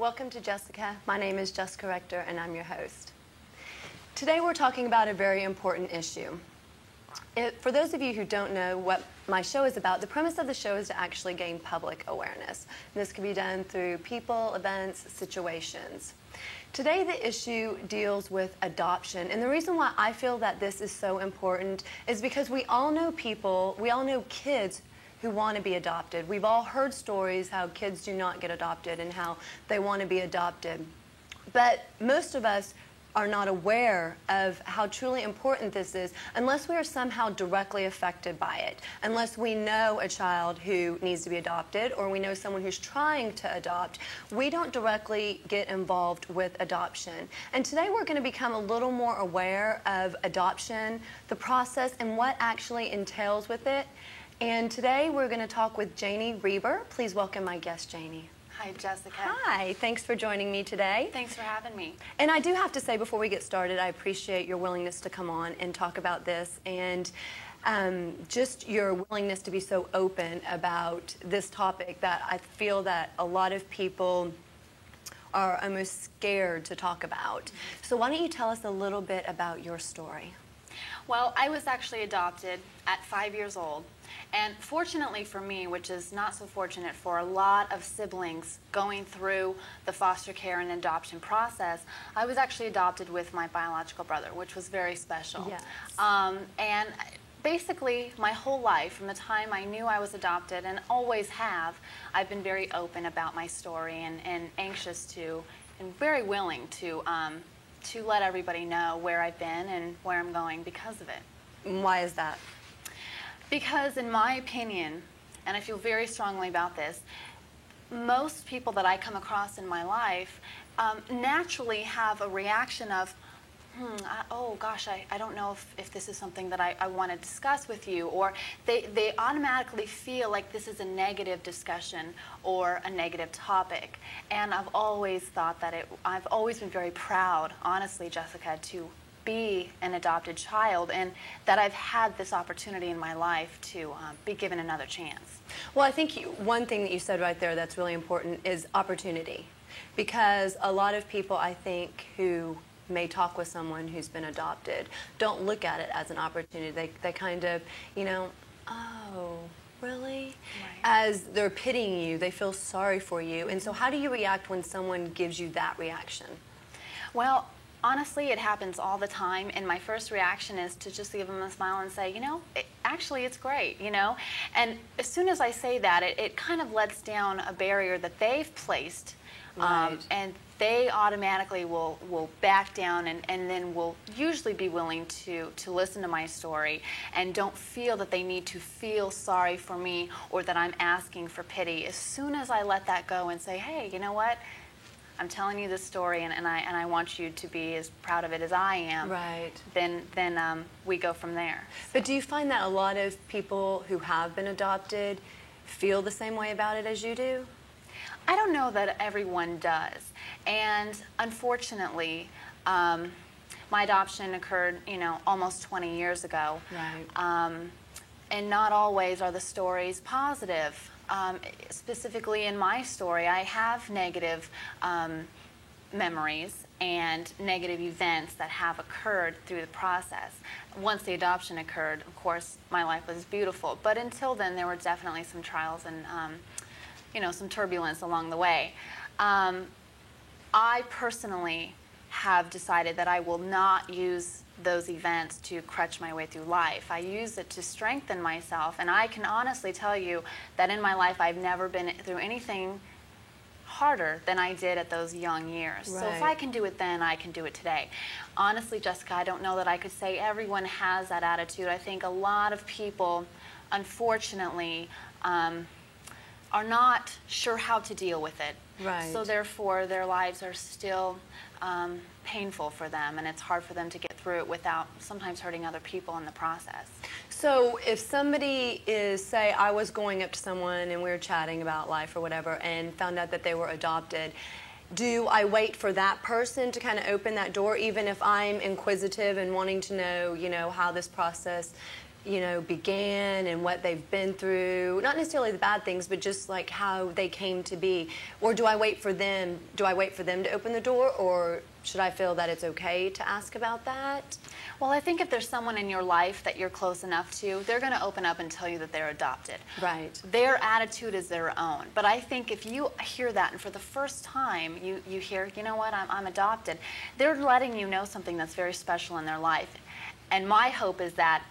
Welcome to Jessica. My name is Jessica Rector and I'm your host. Today we're talking about a very important issue. For those of you who don't know what my show is about, the premise of the show is to actually gain public awareness. And this can be done through people, events, situations. Today the issue deals with adoption, and the reason why I feel that this is so important is because we all know kids who want to be adopted. We've all heard stories how kids do not get adopted and how they want to be adopted. But most of us are not aware of how truly important this is unless we are somehow directly affected by it, unless we know a child who needs to be adopted or we know someone who's trying to adopt. We don't directly get involved with adoption. And today we're going to become a little more aware of adoption, the process, and what actually entails with it. And today we're going to talk with Janie Reber. Please welcome my guest, Janie. Hi, Jessica. Hi, thanks for joining me today. Thanks for having me. And I do have to say before we get started, I appreciate your willingness to come on and talk about this and just your willingness to be so open about this topic that I feel that a lot of people are almost scared to talk about. So why don't you tell us a little bit about your story? Well, I was actually adopted at 5 years old. And fortunately for me, which is not so fortunate for a lot of siblings going through the foster care and adoption process, I was actually adopted with my biological brother, which was very special. Yes. And basically, my whole life, from the time I knew I was adopted, and always have, I've been very open about my story and anxious to, and very willing to let everybody know where I've been and where I'm going because of it. Why is that? Because in my opinion, and I feel very strongly about this, most people that I come across in my life naturally have a reaction of, oh gosh, I don't know if this is something that I want to discuss with you, or they automatically feel like this is a negative discussion or a negative topic. And I've always thought that I've always been very proud, honestly, Jessica, to be an adopted child, and that I've had this opportunity in my life to be given another chance. Well, I think one thing that you said right there that's really important is opportunity, because a lot of people, I think, who may talk with someone who's been adopted don't look at it as an opportunity. They kind of, oh, really? Right. As they're pitying you, they feel sorry for you. And so how do you react when someone gives you that reaction? Well, honestly, it happens all the time, and my first reaction is to just give them a smile and say, actually it's great, And as soon as I say that, it kind of lets down a barrier that they've placed, right. And they automatically will back down and then will usually be willing to listen to my story and don't feel that they need to feel sorry for me or that I'm asking for pity. As soon as I let that go and say, hey, you know what? I'm telling you this story, and I want you to be as proud of it as I am. Right. Then we go from there. But do you find that a lot of people who have been adopted feel the same way about it as you do? I don't know that everyone does, and unfortunately, my adoption occurred, almost 20 years ago. Right. And not always are the stories positive. Specifically in my story, I have negative memories and negative events that have occurred through the process. Once the adoption occurred, of course, my life was beautiful. But until then, there were definitely some trials and, some turbulence along the way. I personally have decided that I will not use those events to crutch my way through life. I use it to strengthen myself, and I can honestly tell you that in my life I've never been through anything harder than I did at those young years. Right. So if I can do it then, I can do it today. Honestly, Jessica, I don't know that I could say everyone has that attitude. I think a lot of people, unfortunately, are not sure how to deal with it. Right. So therefore, their lives are still painful for them, and it's hard for them to get through it without sometimes hurting other people in the process. So if somebody is, say, I was going up to someone and we were chatting about life or whatever and found out that they were adopted, do I wait for that person to kind of open that door, even if I'm inquisitive and wanting to know, how this process began and what they've been through, not necessarily the bad things, but just like how they came to be? Or do I wait for them to open the door, or should I feel that it's okay to ask about that? Well, I think if there's someone in your life that you're close enough to, they're going to open up and tell you that they're adopted. Right. Their attitude is their own. But I think if you hear that and for the first time you hear, you know what, I'm adopted, they're letting you know something that's very special in their life. And my hope is that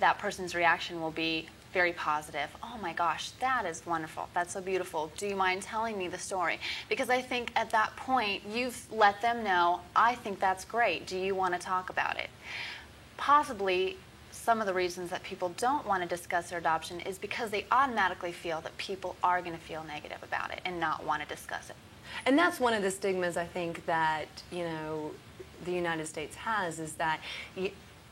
that person's reaction will be very positive. Oh my gosh, that is wonderful. That's so beautiful. Do you mind telling me the story? Because I think at that point, you've let them know, I think that's great. Do you want to talk about it? Possibly some of the reasons that people don't want to discuss their adoption is because they automatically feel that people are going to feel negative about it and not want to discuss it. And that's one of the stigmas I think that, the United States has, is that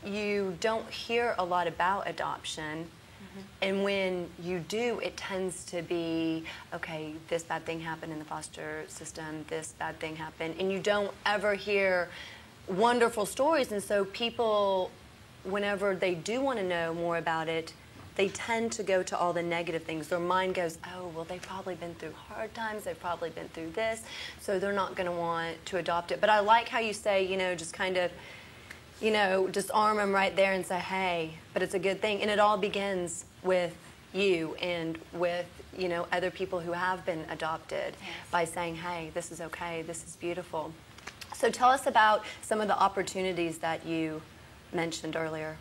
you don't hear a lot about adoption. Mm-hmm. And when you do, it tends to be, okay, this bad thing happened in the foster system, this bad thing happened, and you don't ever hear wonderful stories. And so people, whenever they do want to know more about it, they tend to go to all the negative things. Their mind goes, oh, well, they've probably been through hard times, they've probably been through this, so they're not going to want to adopt it. But I like how you say, just kind of, just arm them right there and say, hey, but it's a good thing. And it all begins with you and with, other people who have been adopted. Yes. By saying, hey, this is okay, this is beautiful. So tell us about some of the opportunities that you mentioned earlier.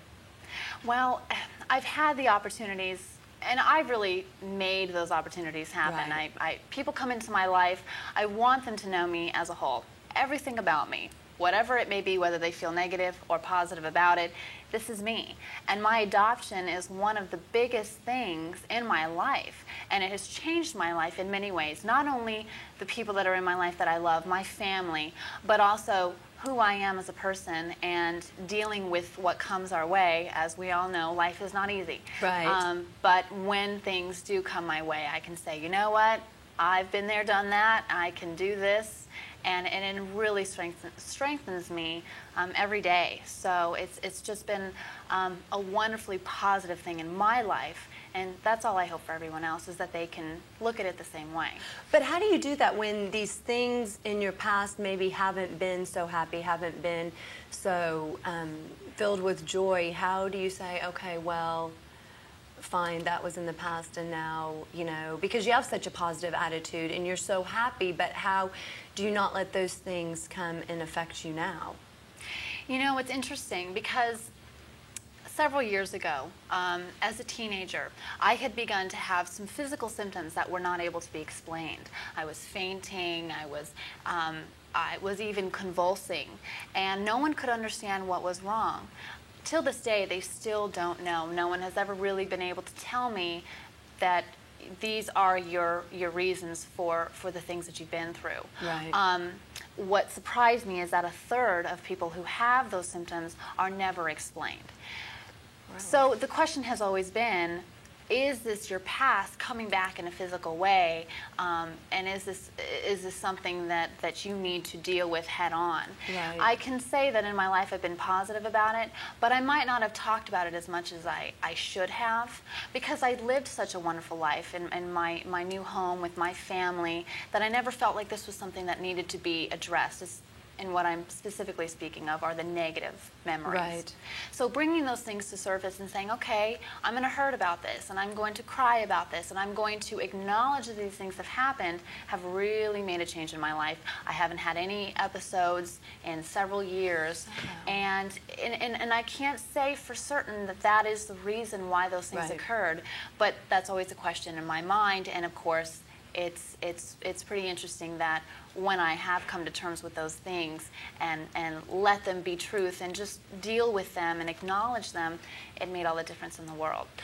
Well, I've had the opportunities, and I've really made those opportunities happen. Right. People come into my life, I want them to know me as a whole, everything about me. Whatever it may be, whether they feel negative or positive about it, this is me. And my adoption is one of the biggest things in my life, and it has changed my life in many ways. Not only the people that are in my life that I love, my family, but also who I am as a person and dealing with what comes our way. As we all know, life is not easy. Right. But when things do come my way, I can say, you know what? I've been there, done that. I can do this. And it really strengthens me every day. So it's just been a wonderfully positive thing in my life. And that's all I hope for everyone else, is that they can look at it the same way. But how do you do that when these things in your past maybe haven't been so happy, haven't been so filled with joy? How do you say, okay, well, fine, that was in the past, and now, because you have such a positive attitude and you're so happy, but how do you not let those things come and affect you now? It's interesting because several years ago, as a teenager, I had begun to have some physical symptoms that were not able to be explained. I was fainting, I was even convulsing, and no one could understand what was wrong. Till this day, they still don't know. No one has ever really been able to tell me that these are your reasons for the things that you've been through. Right. What surprised me is that a third of people who have those symptoms are never explained. Right. So the question has always been, is this your past coming back in a physical way, and is this something that you need to deal with head on? Right. I can say that in my life I've been positive about it, but I might not have talked about it as much as I should have, because I lived such a wonderful life in my new home with my family that I never felt like this was something that needed to be addressed. And what I'm specifically speaking of are the negative memories. Right. So bringing those things to surface and saying, okay, I'm going to hurt about this, and I'm going to cry about this, and I'm going to acknowledge that these things have happened, have really made a change in my life. I haven't had any episodes in several years, and I can't say for certain that that is the reason why those things occurred, but that's always a question in my mind. And of course, it's pretty interesting that when I have come to terms with those things and let them be truth and just deal with them and acknowledge them, it made all the difference in the world.